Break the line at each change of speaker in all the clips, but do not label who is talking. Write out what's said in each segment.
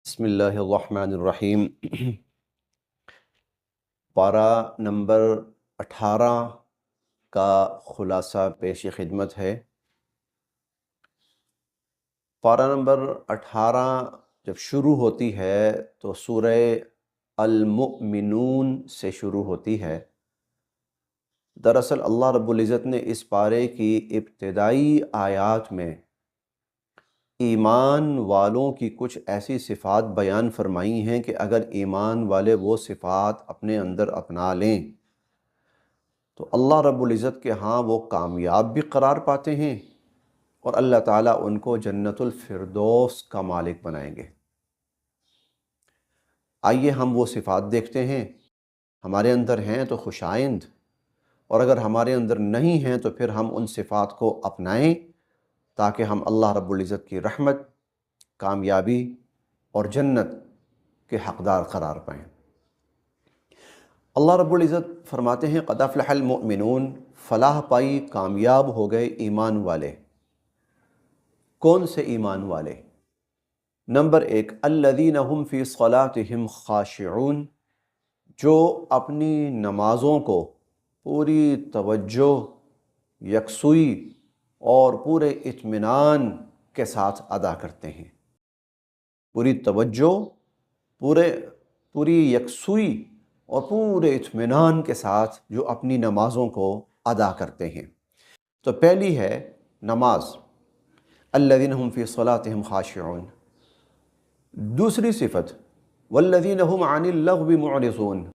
بسم اللہ الرحمن الرحیم۔ پارہ نمبر 18 کا خلاصہ پیش خدمت ہے۔ پارہ نمبر 18 جب شروع ہوتی ہے تو سورہ المؤمنون سے شروع ہوتی ہے۔ دراصل اللہ رب العزت نے اس پارے کی ابتدائی آیات میں ایمان والوں کی کچھ ایسی صفات بیان فرمائی ہیں کہ اگر ایمان والے وہ صفات اپنے اندر اپنا لیں تو اللہ رب العزت کے ہاں وہ کامیاب بھی قرار پاتے ہیں اور اللہ تعالیٰ ان کو جنت الفردوس کا مالک بنائیں گے۔ آئیے ہم وہ صفات دیکھتے ہیں، ہمارے اندر ہیں تو خوش آئند، اور اگر ہمارے اندر نہیں ہیں تو پھر ہم ان صفات کو اپنائیں تاکہ ہم اللہ رب العزت کی رحمت، کامیابی اور جنت کے حقدار قرار پائیں۔ اللہ رب العزت فرماتے ہیں قد افلح المؤمنون، فلاح پائی، کامیاب ہو گئے ایمان والے۔ کون سے ایمان والے؟ نمبر 1، الذین هم فی صلاتہم خاشعون، جو اپنی نمازوں کو پوری توجہ، یکسوئی اور پورے اطمینان کے ساتھ ادا کرتے ہیں۔ پوری توجہ، پوری یکسوئی اور پورے اطمینان کے ساتھ جو اپنی نمازوں کو ادا کرتے ہیں۔ تو پہلی ہے نماز، الذین هم فی صلاتہم خاشعون۔ دوسری صفت، والذین هم عن اللغو معرضون،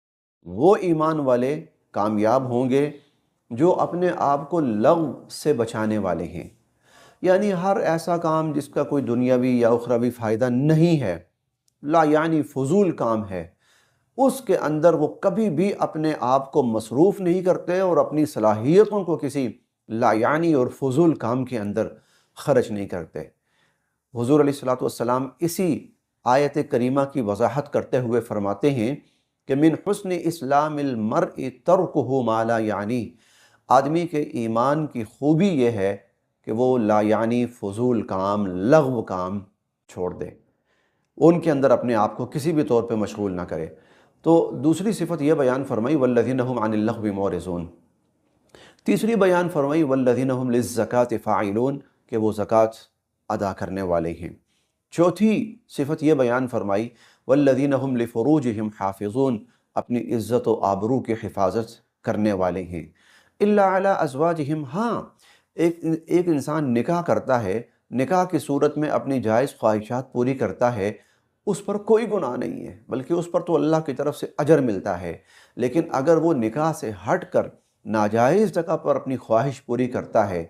وہ ایمان والے کامیاب ہوں گے جو اپنے آپ کو لغو سے بچانے والے ہیں، یعنی ہر ایسا کام جس کا کوئی دنیاوی یا اخروی فائدہ نہیں ہے، لا یعنی فضول کام ہے، اس کے اندر وہ کبھی بھی اپنے آپ کو مصروف نہیں کرتے اور اپنی صلاحیتوں کو کسی لا یعنی اور فضول کام کے اندر خرچ نہیں کرتے۔ حضور علیہ الصلوۃ والسلام اسی آیت کریمہ کی وضاحت کرتے ہوئے فرماتے ہیں کہ من حسن اسلام المرء ترکہ ما لا یعنی، آدمی کے ایمان کی خوبی یہ ہے کہ وہ لا یعنی فضول کام، لغو کام چھوڑ دے، ان کے اندر اپنے آپ کو کسی بھی طور پہ مشغول نہ کرے۔ تو دوسری صفت یہ بیان فرمائی والذین هم عن اللغو معرضون۔ تیسری بیان فرمائی والذین هم للزکاۃ فاعلون، کہ وہ زکوٰۃ ادا کرنے والے ہیں۔ چوتھی صفت یہ بیان فرمائی والذین هم لفروجہم حافظون، اپنی عزت و آبرو کی حفاظت کرنے والے ہیں۔ الا علی ازواجہم، ہاں ایک انسان نکاح کرتا ہے، نکاح کی صورت میں اپنی جائز خواہشات پوری کرتا ہے، اس پر کوئی گناہ نہیں ہے، بلکہ اس پر تو اللہ کی طرف سے اجر ملتا ہے۔ لیکن اگر وہ نکاح سے ہٹ کر ناجائز جگہ پر اپنی خواہش پوری کرتا ہے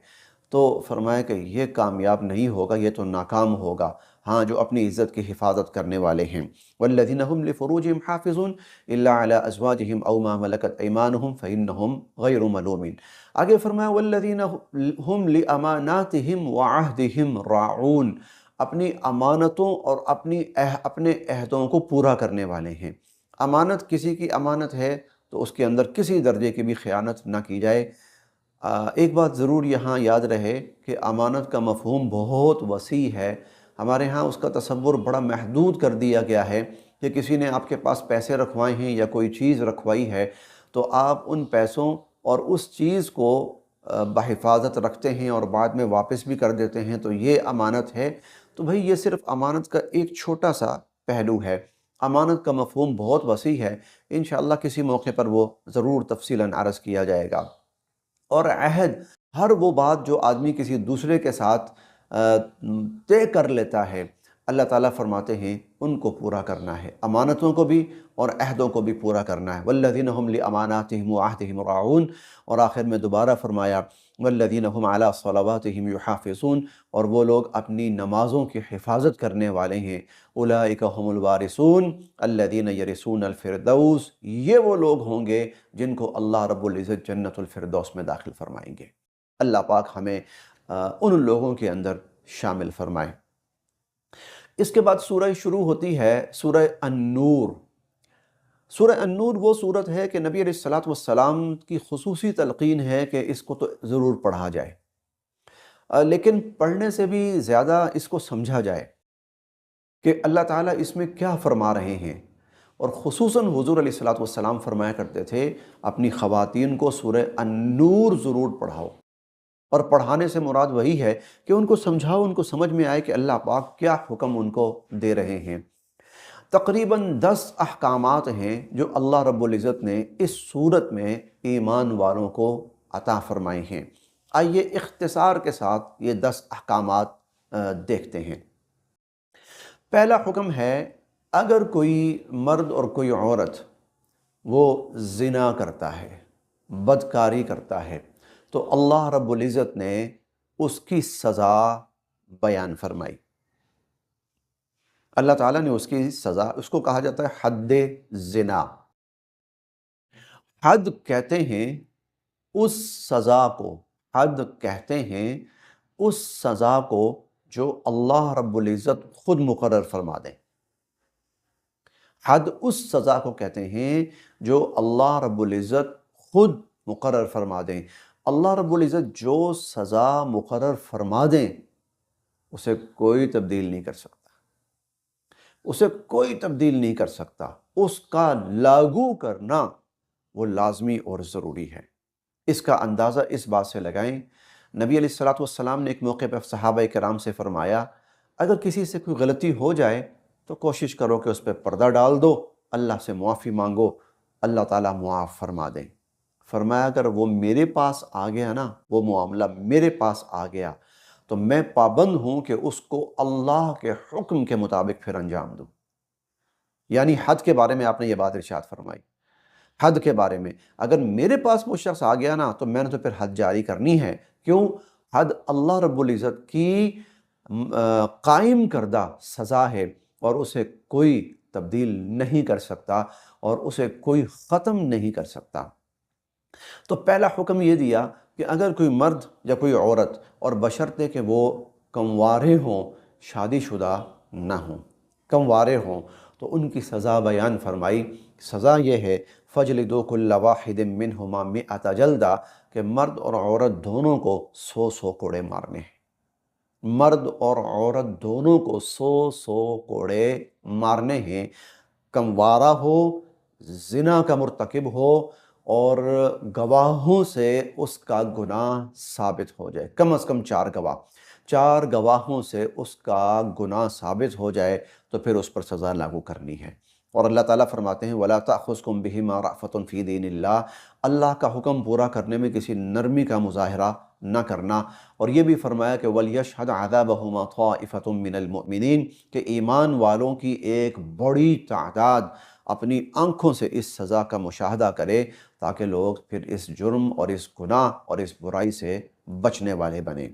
تو فرمایا کہ یہ کامیاب نہیں ہوگا، یہ تو ناکام ہوگا۔ ہاں، جو اپنی عزت کی حفاظت کرنے والے ہیں۔ والذین هم لفروجہم حافظون الا علی ازواجہم او ما ملکت ایمانہم فانہم غیر ملومین۔ آگے فرمایا والذین هم لاماناتہم وعہدہم راعون، اپنی امانتوں اور اپنے عہدوں کو پورا کرنے والے ہیں۔ امانت، کسی کی امانت ہے تو اس کے اندر کسی درجے کی بھی خیانت نہ کی جائے۔ ایک بات ضرور یہاں یاد رہے کہ امانت کا مفہوم بہت وسیع ہے۔ ہمارے ہاں اس کا تصور بڑا محدود کر دیا گیا ہے کہ کسی نے آپ کے پاس پیسے رکھوائے ہیں یا کوئی چیز رکھوائی ہے تو آپ ان پیسوں اور اس چیز کو بحفاظت رکھتے ہیں اور بعد میں واپس بھی کر دیتے ہیں، تو یہ امانت ہے۔ تو بھئی یہ صرف امانت کا ایک چھوٹا سا پہلو ہے، امانت کا مفہوم بہت وسیع ہے، انشاءاللہ کسی موقع پر وہ ضرور تفصیلاً عرض کیا جائے گا۔ اور عہد، ہر وہ بات جو آدمی کسی دوسرے کے ساتھ طے کر لیتا ہے، اللہ تعالیٰ فرماتے ہیں ان کو پورا کرنا ہے، امانتوں کو بھی اور عہدوں کو بھی پورا کرنا ہے۔ والذین هم لاماناتہم وعہدہم راعون، اور آخر میں دوبارہ فرمایا والذین هم علی صلواتہم یحافظون، اور وہ لوگ اپنی نمازوں کی حفاظت کرنے والے ہیں۔ اولئک هم الوارثون الذین یرثون الفردوس، یہ وہ لوگ ہوں گے جن کو اللہ رب العزت جنت الفردوس میں داخل فرمائیں گے۔ اللہ پاک ہمیں ان لوگوں کے اندر شامل فرمائے۔ اس کے بعد سورہ شروع ہوتی ہے سورہ النور۔ سورہ النور وہ سورت ہے کہ نبی علیہ الصلوۃ والسلام کی خصوصی تلقین ہے کہ اس کو تو ضرور پڑھا جائے، لیکن پڑھنے سے بھی زیادہ اس کو سمجھا جائے۔ کہ اللہ تعالیٰ اس میں کیا فرما رہے ہیں۔ اور خصوصاً حضور علیہ الصلوۃ والسلام فرمایا کرتے تھے اپنی خواتین کو سورہ النور ضرور پڑھاؤ، اور پڑھانے سے مراد وہی ہے کہ ان کو سمجھاؤ، ان کو سمجھ میں آئے کہ اللہ پاک کیا حکم ان کو دے رہے ہیں۔ تقریباً 10 احکامات ہیں جو اللہ رب العزت نے اس صورت میں ایمان والوں کو عطا فرمائے ہیں۔ آئیے اختصار کے ساتھ یہ 10 احکامات دیکھتے ہیں۔ پہلا حکم ہے، اگر کوئی مرد اور کوئی عورت وہ زنا کرتا ہے، بدکاری کرتا ہے، تو اللہ رب العزت نے اس کی سزا بیان فرمائی۔ اللہ تعالیٰ نے اس کی سزا، اس کو کہا جاتا ہے حد زنا۔ حد کہتے ہیں اس سزا کو، حد کہتے ہیں اس سزا کو جو اللہ رب العزت خود مقرر فرما دیں۔ حد اس سزا کو کہتے ہیں جو اللہ رب العزت خود مقرر فرما دیں۔ اللہ رب العزت جو سزا مقرر فرما دیں اسے کوئی تبدیل نہیں کر سکتا، اسے کوئی تبدیل نہیں کر سکتا، اس کا لاگو کرنا وہ لازمی اور ضروری ہے۔ اس کا اندازہ اس بات سے لگائیں، نبی علیہ الصلوۃ والسلام نے ایک موقع پر صحابہ کرام سے فرمایا، اگر کسی سے کوئی غلطی ہو جائے تو کوشش کرو کہ اس پہ پردہ ڈال دو، اللہ سے معافی مانگو، اللہ تعالیٰ معاف فرما دیں۔ فرمایا اگر وہ میرے پاس آ گیا نا، وہ معاملہ میرے پاس آ گیا تو میں پابند ہوں کہ اس کو اللہ کے حکم کے مطابق پھر انجام دوں۔ یعنی حد کے بارے میں آپ نے یہ بات ارشاد فرمائی۔ حد کے بارے میں اگر میرے پاس وہ شخص آ گیا نا تو میں نے تو پھر حد جاری کرنی ہے۔ کیوں؟ حد اللہ رب العزت کی قائم کردہ سزا ہے اور اسے کوئی تبدیل نہیں کر سکتا اور اسے کوئی ختم نہیں کر سکتا۔ تو پہلا حکم یہ دیا کہ اگر کوئی مرد یا کوئی عورت، اور بشرطے کہ وہ کنوارے ہوں، شادی شدہ نہ ہوں، کنوارے ہوں، تو ان کی سزا بیان فرمائی۔ سزا یہ ہے فَجْلِدُوا كُلَّ وَاحِدٍ مِّنْهُمَا مِائَةَ جلدہ، کہ مرد اور عورت دونوں کو 100 کوڑے مارنے ہیں۔ مرد اور عورت دونوں کو 100 کوڑے مارنے ہیں، کنوارہ ہو، زنا کا مرتکب ہو، اور گواہوں سے اس کا گناہ ثابت ہو جائے، کم از کم 4 گواہ، 4 گواہوں سے اس کا گناہ ثابت ہو جائے تو پھر اس پر سزا لاگو کرنی ہے۔ اور اللہ تعالیٰ فرماتے ہیں وَلَا تَأْخُذْكُمْ بِهِمَا رَأْفَةٌ فِي دِينِ اللَّهِ، اللہ کا حکم پورا کرنے میں کسی نرمی کا مظاہرہ نہ کرنا۔ اور یہ بھی فرمایا کہ وَلْيَشْهَدْ عَذَابَهُمَا طَائِفَةٌ مِّنَ الْمُؤْمِنِينَ، کہ ایمان والوں کی ایک بڑی تعداد اپنی آنکھوں سے اس سزا کا مشاہدہ کرے تاکہ لوگ پھر اس جرم اور اس گناہ اور اس برائی سے بچنے والے بنیں۔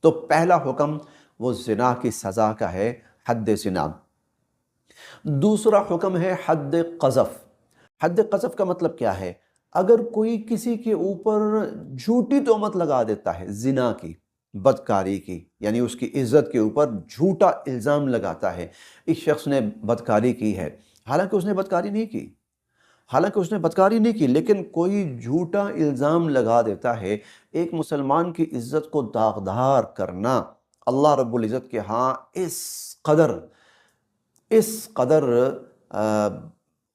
تو پہلا حکم وہ زنا کی سزا کا ہے، حد زنا۔ دوسرا حکم ہے حد قذف۔ حد قذف کا مطلب کیا ہے؟ اگر کوئی کسی کے اوپر جھوٹی تہمت لگا دیتا ہے، زنا کی، بدکاری کی، یعنی اس کی عزت کے اوپر جھوٹا الزام لگاتا ہے، اس شخص نے بدکاری کی ہے، حالانکہ اس نے بدکاری نہیں کی، لیکن کوئی جھوٹا الزام لگا دیتا ہے۔ ایک مسلمان کی عزت کو داغدار کرنا اللہ رب العزت کے ہاں اس قدر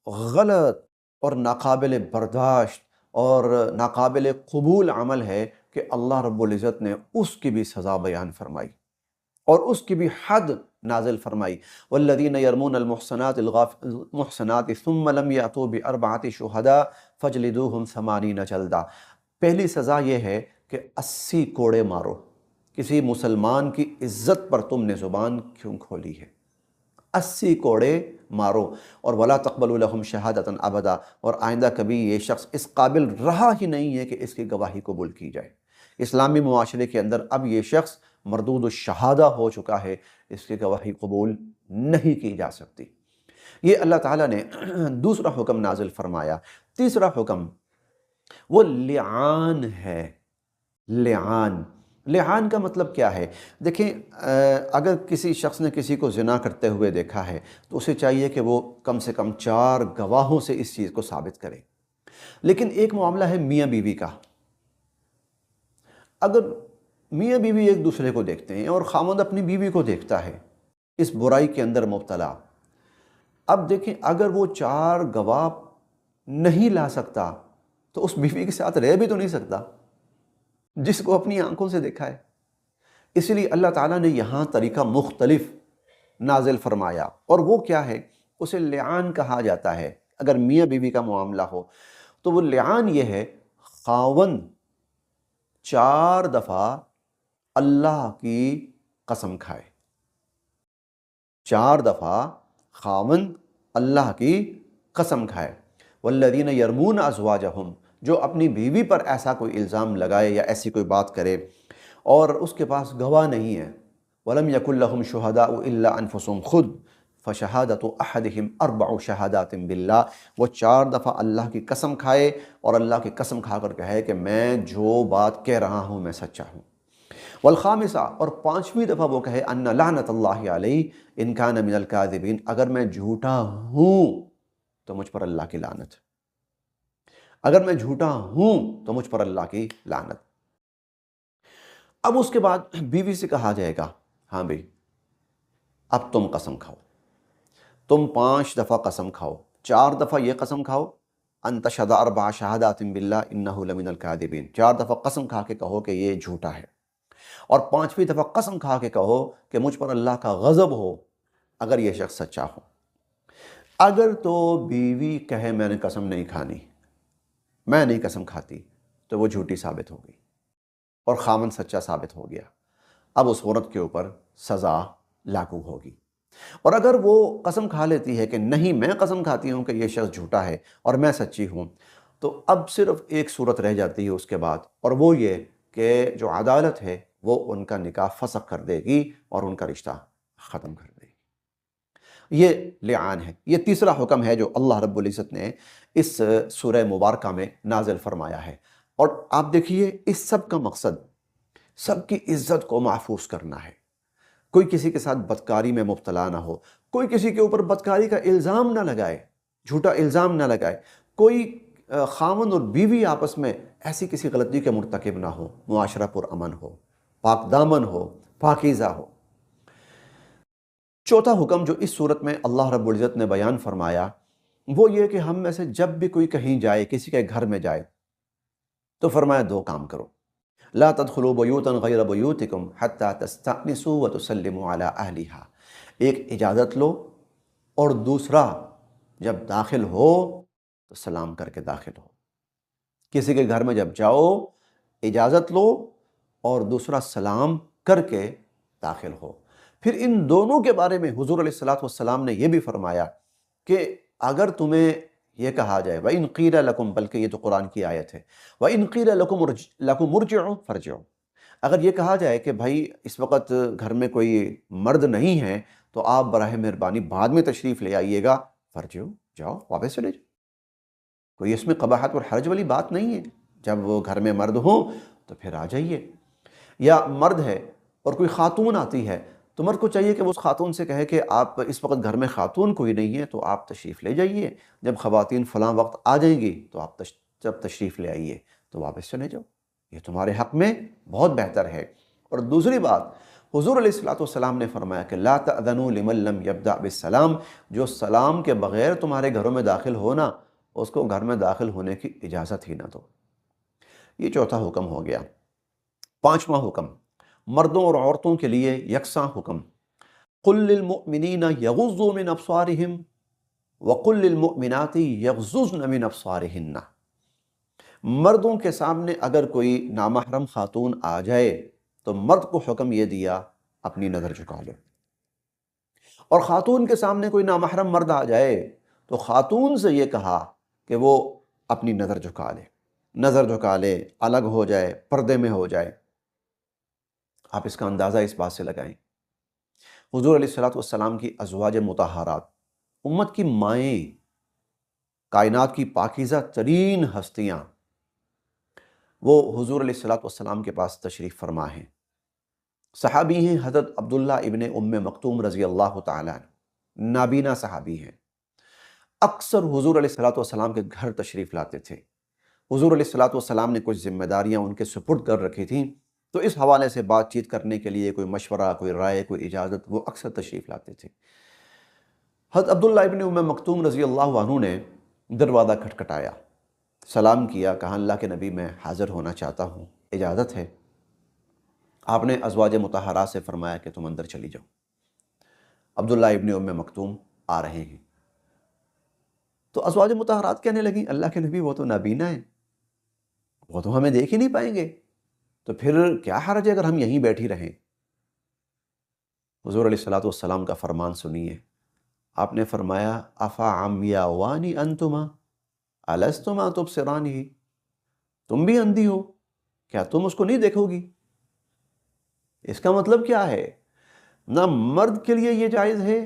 غلط اور ناقابل برداشت اور ناقابل قبول عمل ہے کہ اللہ رب العزت نے اس کی بھی سزا بیان فرمائی اور اس کی بھی حد نازل فرمائی۔ والذین یرمون المحصنات ثم لم یأتوا بأربعۃ شہداء فاجلدوہم 80 جلدہ۔ پہلی سزا یہ ہے کہ 80 کوڑے مارو۔ کسی مسلمان کی عزت پر تم نے زبان کیوں کھولی ہے؟ 80 کوڑے مارو۔ اور ولا تقبلوا لهم شہادۃ ابدا، اور آئندہ کبھی یہ شخص اس قابل رہا ہی نہیں ہے کہ اس کی گواہی قبول کی جائے۔ اسلامی معاشرے کے اندر اب یہ شخص مردود الشہادہ ہو چکا ہے، اس کی گواہی قبول نہیں کی جا سکتی۔ یہ اللہ تعالیٰ نے دوسرا حکم نازل فرمایا۔ تیسرا حکم وہ لعان ہے۔ لعان کا مطلب کیا ہے؟ دیکھیں، اگر کسی شخص نے کسی کو زنا کرتے ہوئے دیکھا ہے تو اسے چاہیے کہ وہ کم سے کم 4 گواہوں سے اس چیز کو ثابت کرے۔ لیکن ایک معاملہ ہے میاں بیوی کا۔ اگر میاں بیوی ایک دوسرے کو دیکھتے ہیں اور خاوند اپنی بیوی کو دیکھتا ہے اس برائی کے اندر مبتلا۔ اب دیکھیں اگر وہ 4 گواہ نہیں لا سکتا تو اس بیوی کے ساتھ رہ بھی تو نہیں سکتا جس کو اپنی آنکھوں سے دیکھا ہے۔ اس لیے اللہ تعالیٰ نے یہاں طریقہ مختلف نازل فرمایا، اور وہ کیا ہے؟ اسے لعان کہا جاتا ہے۔ اگر میاں بیوی کا معاملہ ہو تو وہ لعان یہ ہے، خاوند 4 دفعہ اللہ کی قسم کھائے، 4 دفعہ خاوند اللہ کی قسم کھائے۔ والذین یرمون ازواجہم، جو اپنی بیوی پر ایسا کوئی الزام لگائے یا ایسی کوئی بات کرے اور اس کے پاس گواہ نہیں ہے، ولم یکن لہم شہداء الا انفسہم، خود فشہادۃ احدہم 4 شہادات باللہ، وہ 4 دفعہ اللہ کی قسم کھائے اور اللہ کی قسم کھا کر کہے کہ میں جو بات کہہ رہا ہوں میں سچا ہوں۔ والخامسہ، اور 5ویں دفعہ وہ کہے ان لعنت اللہ علیہ ان کان من الکاذبین، اگر میں جھوٹا ہوں تو مجھ پر اللہ کی لعنت، اگر میں جھوٹا ہوں تو مجھ پر اللہ کی لعنت۔ اب اس کے بعد بیوی سے کہا جائے گا، ہاں بھئی اب تم قسم کھاؤ، تم 5 دفعہ قسم کھاؤ، 4 دفعہ یہ قسم کھاؤ ان تشہد 4 شہادات باللہ انہ لمن الکاذبین، 4 دفعہ قسم کھا کے کہو کہ یہ جھوٹا ہے، اور 5ویں دفعہ قسم کھا کے کہو کہ مجھ پر اللہ کا غضب ہو اگر یہ شخص سچا ہو۔ اگر تو بیوی کہے میں نے قسم نہیں کھانی، میں نہیں قسم کھاتی، تو وہ جھوٹی ثابت ہو گئی اور خامن سچا ثابت ہو گیا۔ اب اس عورت کے اوپر سزا لاگو ہوگی۔ اور اگر وہ قسم کھا لیتی ہے کہ نہیں میں قسم کھاتی ہوں کہ یہ شخص جھوٹا ہے اور میں سچی ہوں، تو اب صرف ایک صورت رہ جاتی ہے اس کے بعد، اور وہ یہ کہ جو عدالت ہے وہ ان کا نکاح فسخ کر دے گی اور ان کا رشتہ ختم کر دے گی۔ یہ لعان ہے۔ یہ تیسرا حکم ہے جو اللہ رب العزت نے اس سورہ مبارکہ میں نازل فرمایا ہے۔ اور آپ دیکھیے اس سب کا مقصد سب کی عزت کو محفوظ کرنا ہے، کوئی کسی کے ساتھ بدکاری میں مبتلا نہ ہو، کوئی کسی کے اوپر بدکاری کا الزام نہ لگائے، جھوٹا الزام نہ لگائے، کوئی خاوند اور بیوی آپس میں ایسی کسی غلطی کے مرتکب نہ ہو، معاشرہ پرامن ہو، پاک دامن ہو، پاکیزہ ہو۔ چوتھا حکم جو اس صورت میں اللہ رب العزت نے بیان فرمایا وہ یہ کہ ہم میں سے جب بھی کوئی کہیں جائے، کسی کے گھر میں جائے، تو فرمایا 2 کام کرو۔ لا تدخلوا بیوتا غیر بیوتکم حتی تستأنسوا وتسلموا علی اہلہا، ایک اجازت لو، اور دوسرا جب داخل ہو تو سلام کر کے داخل ہو۔ کسی کے گھر میں جب جاؤ اجازت لو اور دوسرا سلام کر کے داخل ہو۔ پھر ان دونوں کے بارے میں حضور علیہ السلام نے یہ بھی فرمایا کہ اگر تمہیں یہ کہا جائے وَإِن قِيلَ لَكُمْ، بلکہ یہ تو قرآن کی آیت ہے، وَإِن قِيلَ لَكُمْ ارْجِعُوا فَارْجِعُوا، اگر یہ کہا جائے کہ بھائی اس وقت گھر میں کوئی مرد نہیں ہے تو آپ براہ مہربانی بعد میں تشریف لے آئیے گا، فَارْجِعُوا، جاؤ واپس چلے جاؤ، کوئی اس میں قباحت اور حرج والی بات نہیں ہے۔ جب وہ گھر میں مرد ہوں تو پھر آ جائیے۔ یا مرد ہے اور کوئی خاتون آتی ہے تو مرد کو چاہیے کہ وہ اس خاتون سے کہے کہ آپ اس وقت گھر میں خاتون کوئی نہیں ہے تو آپ تشریف لے جائیے، جب خواتین فلاں وقت آ جائیں گی تو آپ جب تشریف لے آئیے تو واپس چلے جاؤ، یہ تمہارے حق میں بہت بہتر ہے۔ اور دوسری بات حضور علیہ السلام نے فرمایا کہ لا تأذنوا لمن لم یبدأ بالسلام، جو سلام کے بغیر تمہارے گھروں میں داخل ہونا اس کو گھر میں داخل ہونے کی اجازت ہی نہ دو۔ یہ چوتھا حکم ہو گیا۔ 5واں حکم مردوں اور عورتوں کے لیے یکساں حکم، قل للمؤمنین یغضوا من ابصارہم وقل للمؤمنات یغضضن من ابصارہن، مردوں کے سامنے اگر کوئی نامحرم خاتون آ جائے تو مرد کو حکم یہ دیا اپنی نظر جھکا لو، اور خاتون کے سامنے کوئی نامحرم مرد آ جائے تو خاتون سے یہ کہا کہ وہ اپنی نظر جھکا لے، نظر جھکا لے، الگ ہو جائے، پردے میں ہو جائے۔ آپ اس کا اندازہ اس بات سے لگائیں، حضور علیہ السلام کی ازواج مطہرات، امت کی مائیں، کائنات کی پاکیزہ ترین ہستیاں، وہ حضور علیہ السلام کے پاس تشریف فرما ہیں۔ صحابی ہیں حضرت عبداللہ ابن ام مکتوم رضی اللہ تعالیٰ عنہ، نابینا صحابی ہیں، اکثر حضور علیہ السلام کے گھر تشریف لاتے تھے۔ حضور علیہ السلام نے کچھ ذمہ داریاں ان کے سپرد کر رکھی تھیں تو اس حوالے سے بات چیت کرنے کے لیے کوئی مشورہ، کوئی رائے، کوئی اجازت، وہ اکثر تشریف لاتے تھے۔ حضرت عبداللہ ابن ام مکتوم رضی اللہ عنہ نے دروازہ کھٹکھٹایا، سلام کیا، کہا اللہ کے نبی میں حاضر ہونا چاہتا ہوں، اجازت ہے؟ آپ نے ازواج مطہرات سے فرمایا کہ تم اندر چلی جاؤ۔ عبداللہ ابن ام مکتوم آ رہے ہیں تو ازواج مطہرات کہنے لگیں اللہ کے نبی وہ تو نابینا ہیں، وہ تو ہمیں دیکھ ہی نہیں پائیں گے، تو پھر کیا حرج ہے اگر ہم یہیں بیٹھی رہیں؟ حضور علیہ الصلوۃ والسلام کا فرمان سنیے، آپ نے فرمایا افا عمیاوانی انتما الستما تبصرانی، تم بھی اندھی ہو، کیا تم اس کو نہیں دیکھو گی؟ اس کا مطلب کیا ہے؟ نہ مرد کے لیے یہ جائز ہے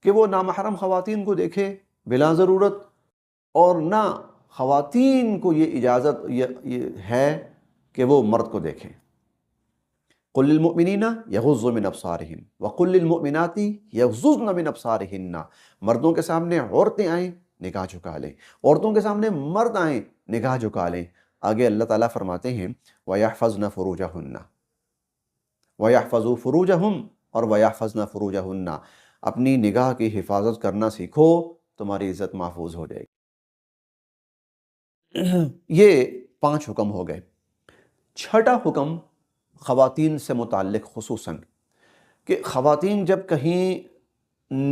کہ وہ نامحرم خواتین کو دیکھے بلا ضرورت، اور نہ خواتین کو یہ اجازت یہ ہے کہ وہ مرد کو دیکھیں۔ قل للمؤمنین یغضوا من ابصارہم وقل للمؤمنات یغضضن من ابصارہن، مردوں کے سامنے عورتیں آئیں نگاہ جھکا لیں، عورتوں کے سامنے مرد آئیں نگاہ جھکا لیں۔ آگے اللہ تعالیٰ فرماتے ہیں وَيَحْفَظْنَ فُرُوجَهُنَّ وَيَحْفَظُوا فُرُوجَهُمْ اور وَيَحْفَظْنَ فُرُوجَهُنَّ، اپنی نگاہ کی حفاظت کرنا سیکھو، تمہاری عزت محفوظ ہو جائے گی۔ یہ 5 حکم ہو گئے۔ چھٹا حکم خواتین سے متعلق خصوصاً کہ خواتین جب کہیں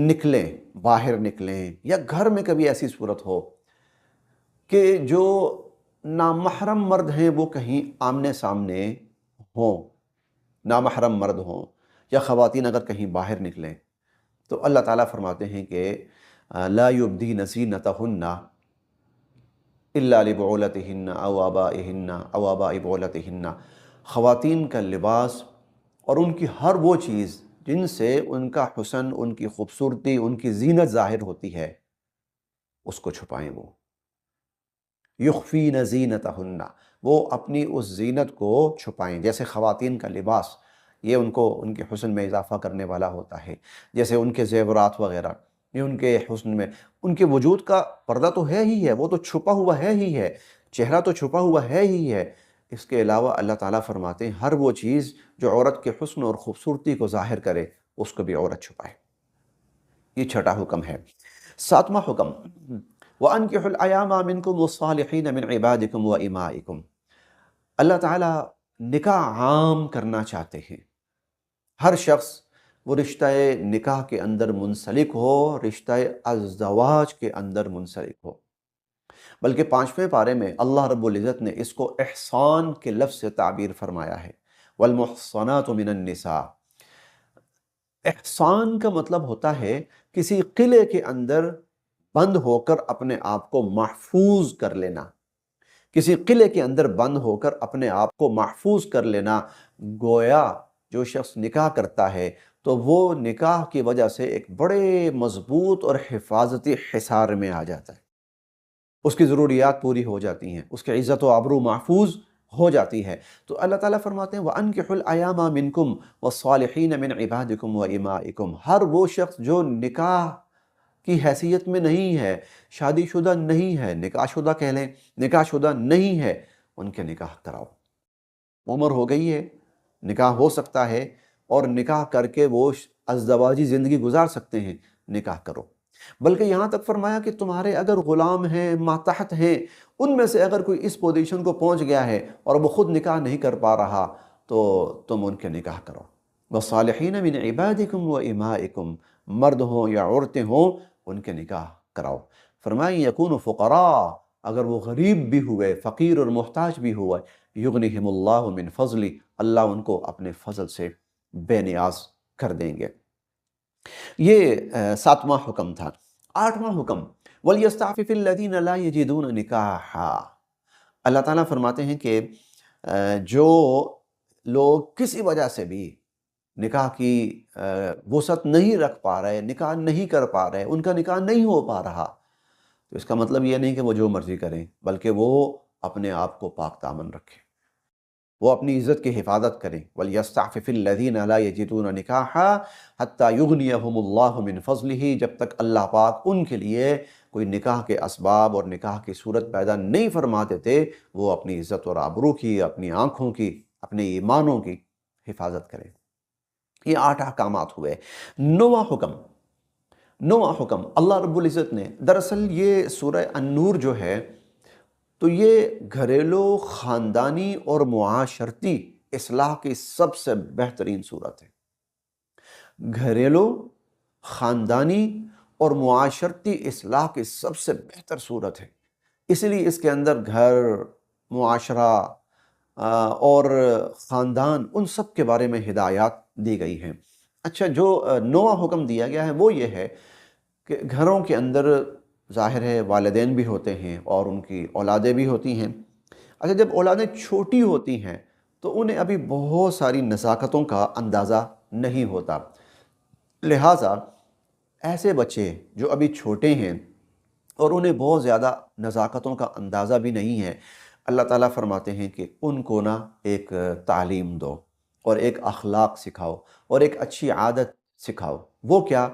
نکلیں، باہر نکلیں، یا گھر میں کبھی ایسی صورت ہو کہ جو نامحرم مرد ہیں وہ کہیں آمنے سامنے ہوں، نامحرم مرد ہوں، یا خواتین اگر کہیں باہر نکلیں، تو اللہ تعالیٰ فرماتے ہیں کہ لا یبدین زینتہن الا لبعولتہن او آبائہن او آباء بعولتہن، خواتین کا لباس اور ان کی ہر وہ چیز جن سے ان کا حسن، ان کی خوبصورتی، ان کی زینت ظاہر ہوتی ہے، اس کو چھپائیں۔ وہ یخفین زینتہن، وہ اپنی اس زینت کو چھپائیں۔ جیسے خواتین کا لباس یہ ان کو ان کے حسن میں اضافہ کرنے والا ہوتا ہے، جیسے ان کے زیورات وغیرہ یہ ان کے حسن میں، ان کے وجود کا پردہ تو ہے ہی ہے، وہ تو چھپا ہوا ہے ہی ہے، چہرہ تو چھپا ہوا ہے ہی ہے۔ اس کے علاوہ اللہ تعالیٰ فرماتے ہیں ہر وہ چیز جو عورت کے حسن اور خوبصورتی کو ظاہر کرے اس کو بھی عورت چھپائے۔ یہ چھٹا حکم ہے۔ 7واں حکم وَأَنكِحُوا الْأَيَامَ مِنكُمْ وَالصَّالِحِينَ مِنْ عِبَادِكُمْ وَإِمَائِكُمْ، اللہ تعالیٰ نکاح عام کرنا چاہتے ہیں، ہر شخص وہ رشتہ نکاح کے اندر منسلک ہو، رشتہ الزواج کے اندر منسلک ہو۔ بلکہ 5ویں پارے میں اللہ رب العزت نے اس کو احسان کے لفظ سے تعبیر فرمایا ہے، والمحصنات من النساء۔ احسان کا مطلب ہوتا ہے کسی قلعے کے اندر بند ہو کر اپنے آپ کو محفوظ کر لینا، کسی قلعے کے اندر بند ہو کر اپنے آپ کو محفوظ کر لینا۔ گویا جو شخص نکاح کرتا ہے تو وہ نکاح کی وجہ سے ایک بڑے مضبوط اور حفاظتی حصار میں آ جاتا ہے، اس کی ضروریات پوری ہو جاتی ہیں، اس کی عزت و آبرو محفوظ ہو جاتی ہے۔ تو اللہ تعالیٰ فرماتے ہیں وَأَنكِحُوا الْأَيَامَ مِنكُمْ وَالصَّالِحِينَ مِنْ عِبَادِكُمْ وَإِمَائِكُمْ، ہر وہ شخص جو نکاح کی حیثیت میں نہیں ہے، شادی شدہ نہیں ہے، نکاح شدہ کہہ لیں، نکاح شدہ نہیں ہے، ان کے نکاح کراؤ۔ عمر ہو گئی ہے، نکاح ہو سکتا ہے، اور نکاح کر کے وہ ازدواجی زندگی گزار سکتے ہیں، نکاح کرو۔ بلکہ یہاں تک فرمایا کہ تمہارے اگر غلام ہیں، ماتحت ہیں، ان میں سے اگر کوئی اس پوزیشن کو پہنچ گیا ہے اور وہ خود نکاح نہیں کر پا رہا تو تم ان کے نکاح کرو۔ وَالصَّالِحِينَ مِنْ عِبَادِكُمْ وَإِمَائِكُمْ، مرد ہوں یا عورتیں ہوں ان کے نکاح کراؤ۔ فرمایا یکون فقراء، اگر وہ غریب بھی ہوئے، فقیر اور محتاج بھی ہوئے، یغنیہم اللہ من فضلی، اللہ ان کو اپنے فضل سے بے نیاز کر دیں گے۔ یہ 7واں حکم تھا۔ 8واں حکم وَلْيَسْتَعْفِفِ الَّذِينَ لَا يَجِدُونَ نِكَاحًا، اللہ تعالیٰ فرماتے ہیں کہ جو لوگ کسی وجہ سے بھی نکاح کی وسعت نہیں رکھ پا رہے، نکاح نہیں کر پا رہے، ان کا نکاح نہیں ہو پا رہا، تو اس کا مطلب یہ نہیں کہ وہ جو مرضی کریں، بلکہ وہ اپنے آپ کو پاک دامن رکھیں، وہ اپنی عزت کی حفاظت کریں۔ وَلْيَسْتَعْفِفِ الَّذِينَ لَا يَجِدُونَ نِكَاحًا حَتَّى يُغْنِيَهُمُ اللَّهُ مِنْ فَضْلِهِ، جب تک اللہ پاک ان کے لیے کوئی نکاح کے اسباب اور نکاح کی صورت پیدا نہیں فرما دیتے، وہ اپنی عزت اور آبرو کی، اپنی آنکھوں کی، اپنے ایمانوں کی حفاظت کریں۔ یہ 8 احکامات ہوئے۔ 9واں حکم اللہ رب العزت نے، دراصل یہ سورہ النور جو ہے تو یہ گھریلو، خاندانی اور معاشرتی اصلاح کی سب سے بہترین صورت ہے۔ گھریلو، خاندانی اور معاشرتی اصلاح کی سب سے بہتر صورت ہے، اس لیے اس کے اندر گھر، معاشرہ اور خاندان، ان سب کے بارے میں ہدایات دی گئی ہیں۔ اچھا، جو 9واں حکم دیا گیا ہے وہ یہ ہے کہ گھروں کے اندر ظاہر ہے والدین بھی ہوتے ہیں اور ان کی اولادیں بھی ہوتی ہیں۔ اچھا، جب اولادیں چھوٹی ہوتی ہیں تو انہیں ابھی بہت ساری نزاکتوں کا اندازہ نہیں ہوتا، لہٰذا ایسے بچے جو ابھی چھوٹے ہیں اور انہیں بہت زیادہ نزاکتوں کا اندازہ بھی نہیں ہے، اللہ تعالیٰ فرماتے ہیں کہ ان کو نا ایک تعلیم دو اور ایک اخلاق سکھاؤ اور ایک اچھی عادت سکھاؤ۔ وہ کیا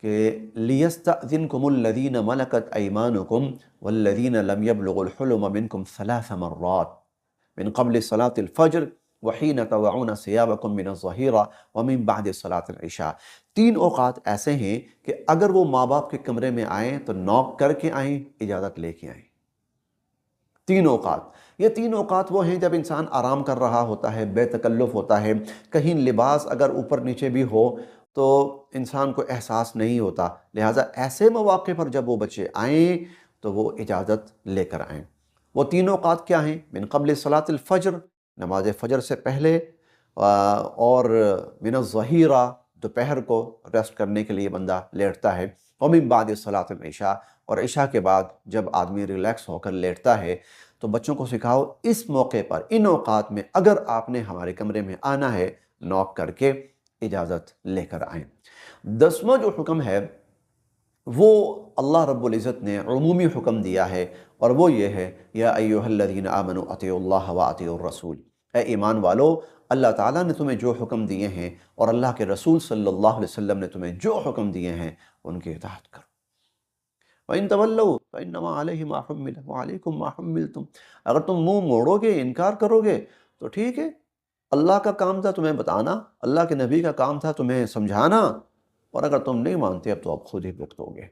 کہ لِيَسْتَأْذِنْكُمُ الَّذِينَ مَلَكَتْ أَيْمَانُكُمْ وَالَّذِينَ لَمْ يَبْلُغُوا الْحُلُمَ مِنْكُمْ 3 مرات من قبل صلاة الفجر وحين تضعون ثيابكم من الظهيرة ومن بعد صلاة العشاء۔ 3 اوقات ایسے ہیں کہ اگر وہ ماں باپ کے کمرے میں آئیں تو نوک کر کے آئیں، اجازت لے کے آئیں۔ 3 اوقات، یہ 3 اوقات وہ ہیں جب انسان آرام کر رہا ہوتا ہے، بے تکلف ہوتا ہے، کہیں لباس اگر اوپر نیچے بھی ہو تو انسان کو احساس نہیں ہوتا، لہٰذا ایسے مواقع پر جب وہ بچے آئیں تو وہ اجازت لے کر آئیں۔ وہ 3 اوقات کیا ہیں؟ من قبل صلاۃ الفجر، نماز فجر سے پہلے، اور من الظہیرہ، دوپہر کو ریسٹ کرنے کے لیے بندہ لیٹتا ہے، ومن بعد صلاۃ العشاء، اور عشاء کے بعد جب آدمی ریلیکس ہو کر لیٹتا ہے تو بچوں کو سکھاؤ اس موقع پر، ان اوقات میں اگر آپ نے ہمارے کمرے میں آنا ہے، نوک کر کے اجازت لے کر آئیں۔ 10واں جو حکم ہے وہ اللہ رب العزت نے عمومی حکم دیا ہے، اور وہ یہ ہے یا ایھا الذین آمنوا اطیعوا اللہ واطیعوا الرسول، اے ایمان والو، اللہ تعالیٰ نے تمہیں جو حکم دیے ہیں اور اللہ کے رسول صلی اللہ علیہ وسلم نے تمہیں جو حکم دیے ہیں ان کی اطاعت کرو۔ وَإِن تَوَلَّوْا فَإِنَّمَا عَلَيْهِ مَا حُمِّلَ وَعَلَيْكُمْ مَا حُمِّلْتُمْ، اگر تم منہ موڑو گے، انکار کرو گے تو ٹھیک ہے، اللہ کا کام تھا تمہیں بتانا، اللہ کے نبی کا کام تھا تمہیں سمجھانا، اور اگر تم نہیں مانتے اب تو آپ خود ہی بھگتو گے۔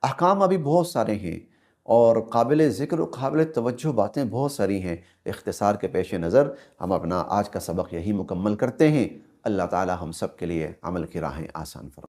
احکام ابھی بہت سارے ہیں اور قابل ذکر و قابل توجہ باتیں بہت ساری ہیں، اختصار کے پیش نظر ہم اپنا آج کا سبق یہی مکمل کرتے ہیں۔ اللہ تعالی ہم سب کے لیے عمل کی راہیں آسان فرمائے۔